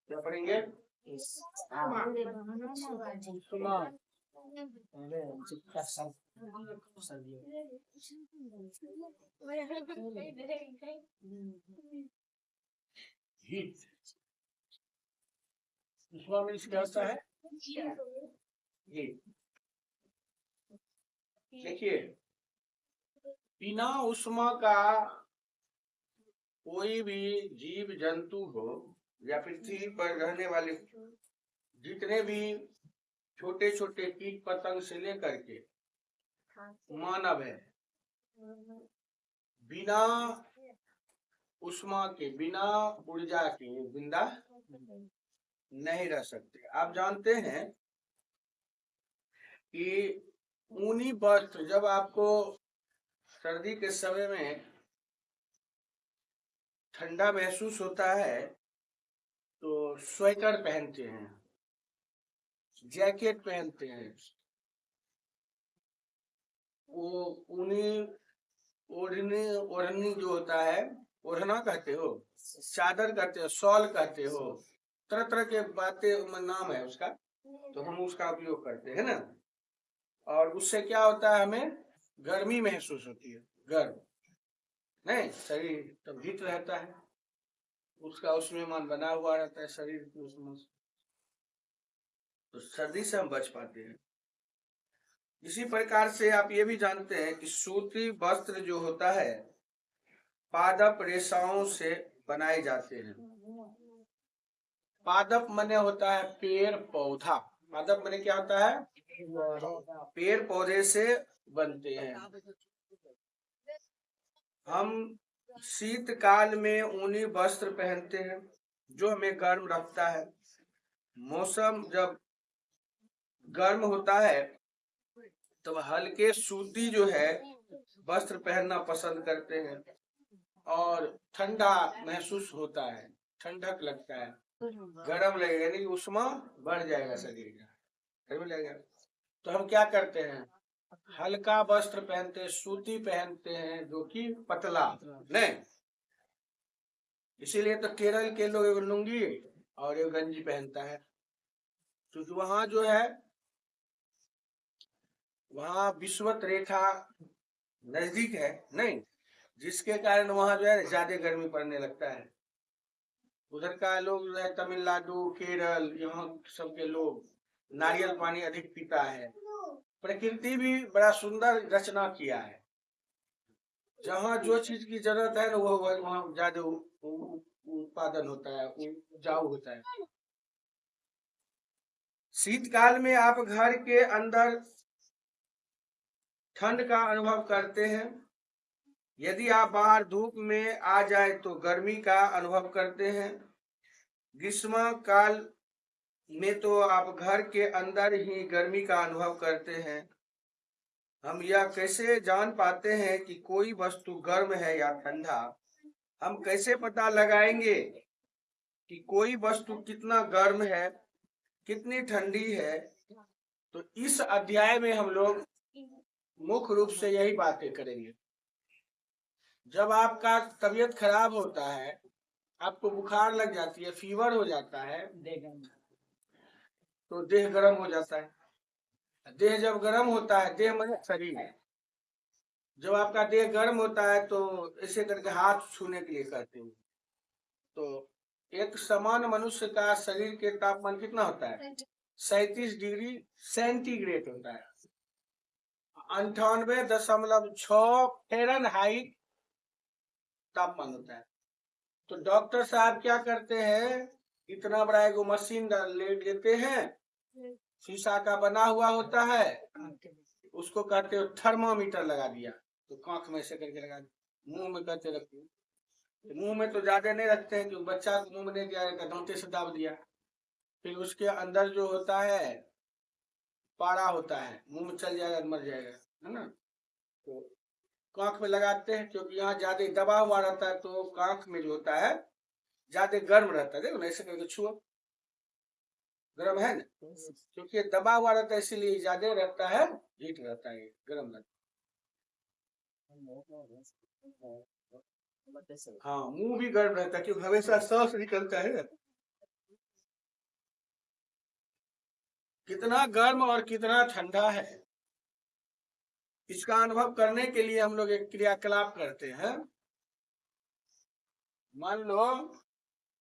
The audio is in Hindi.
क्या पढ़ेंगे? हीट उसमें मीन्स क्या होता है? हीट। देखिए, बिना उष्मा का कोई भी जीव जंतु हो या पृथ्वी पर रहने वाले जितने भी छोटे छोटे कीट पतंग से लेकर के मानव है, बिना उष्मा के, बिना ऊर्जा के जिंदा नहीं रह सकते। आप जानते हैं कि ऊनी वस्त्र जब आपको सर्दी के समय में ठंडा महसूस होता है तो स्वेटर पहनते हैं, जैकेट पहनते हैं, वो ऊनी ओढ़नी जो होता है, ओढ़ना कहते हो, चादर कहते हो, शॉल कहते हो, तरह तरह के बातें नाम है उसका, तो हम उसका उपयोग करते हैं ना। और उससे क्या होता है, हमें गर्मी महसूस होती है, गर्म नहीं, शरीर तब हीट रहता है, उसका उसमें मन बना हुआ रहता है शरीर की उसमें, तो सर्दी से हम बच पाते हैं। इसी प्रकार से आप ये भी जानते हैं कि सूती वस्त्र जो होता है पादप रेशाओं से बनाए जाते हैं। पादप मने होता है पेड़ पौधा, पादप मने क्या होता है? पेड़ पौधे से बनते हैं। हम शीतकाल में ऊनी वस्त्र पहनते हैं जो हमें गर्म रखता है। मौसम जब गर्म होता है तब हल्के सूती जो है वस्त्र पहनना पसंद करते हैं और ठंडा महसूस होता है, ठंडक लगता है, गर्म लगेगा नहीं, उष्मा बढ़ जाएगा शरीर का, गर्म लगेगा। तो हम क्या करते हैं, हल्का वस्त्र पहनते हैं, सूती पहनते हैं जो कि पतला नहीं। इसीलिए तो केरल के लोग एक लुंगी और एक गंजी पहनता है, क्योंकि वहां जो है, वहां विषुवत रेखा नजदीक है नहीं, जिसके कारण वहां जो है ज्यादा गर्मी पड़ने लगता है। उधर का लोग जो है तमिलनाडु, केरल, यहाँ सबके लोग नारियल पानी अधिक पीता है। प्रकृति भी बड़ा सुंदर रचना किया है, जहाँ जो चीज की जरूरत है वो वहाँ ज्यादा उत्पादन होता है, उपजाऊ होता है। शीतकाल में आप घर के अंदर ठंड का अनुभव करते हैं, यदि आप बाहर धूप में आ जाए तो गर्मी का अनुभव करते हैं। ग्रीष्म काल में तो आप घर के अंदर ही गर्मी का अनुभव करते हैं। हम यह कैसे जान पाते हैं कि कोई वस्तु गर्म है या ठंडा? हम कैसे पता लगाएंगे कि कोई वस्तु कितना गर्म है, कितनी ठंडी है? तो इस अध्याय में हम लोग मुख्य रूप से यही बातें करेंगे। जब आपका तबीयत खराब होता है, आपको बुखार लग जाती है, फीवर हो जाता है, तो देह गर्म हो जाता है। देह जब गर्म होता है, देह मतलब शरीर है, जब आपका देह गर्म होता है तो ऐसे करके हाथ छूने के लिए कहते हैं। तो एक समान मनुष्य का शरीर के तापमान कितना होता है? 37 डिग्री सेंटीग्रेड होता है, 98.6 फ़ारेनहाइट तापमान होता है। तो डॉक्टर साहब क्या करते हैं, इतना बड़ा एगो मशीन ले लेते हैं, शीशा का बना हुआ होता है, उसको कहते हो थर्मामीटर लगा दिया, तो कांख में से करके लगा दिया, मुंह में कहते रखते हैं। तो मुंह में तो ज्यादा नहीं रखते हैं, क्योंकि बच्चा को मुंह में नहीं दिया जाता, दांते से दाब दिया, फिर उसके अंदर जो होता है पारा होता है, मुंह में चल जाएगा, मर जाएगा, है ना। तो कांख में लगाते हैं, क्योंकि यहाँ ज्यादा दबा हुआ रहता है, तो कांख में जो होता है ज्यादा गर्म रहता है। देखो ना, ऐसे करके छुओ, गर्म है ना, क्योंकि दबा हुआ रहता है, इसीलिए ज्यादा रहता है, हीट रहता है, गर्म रहता है। हाँ, मुंह भी गर्म रहता है क्योंकि हमेशा सांस निकलता है। कितना गर्म और कितना ठंडा है, इसका अनुभव करने के लिए हम लोग एक क्रियाकलाप करते हैं। मान लो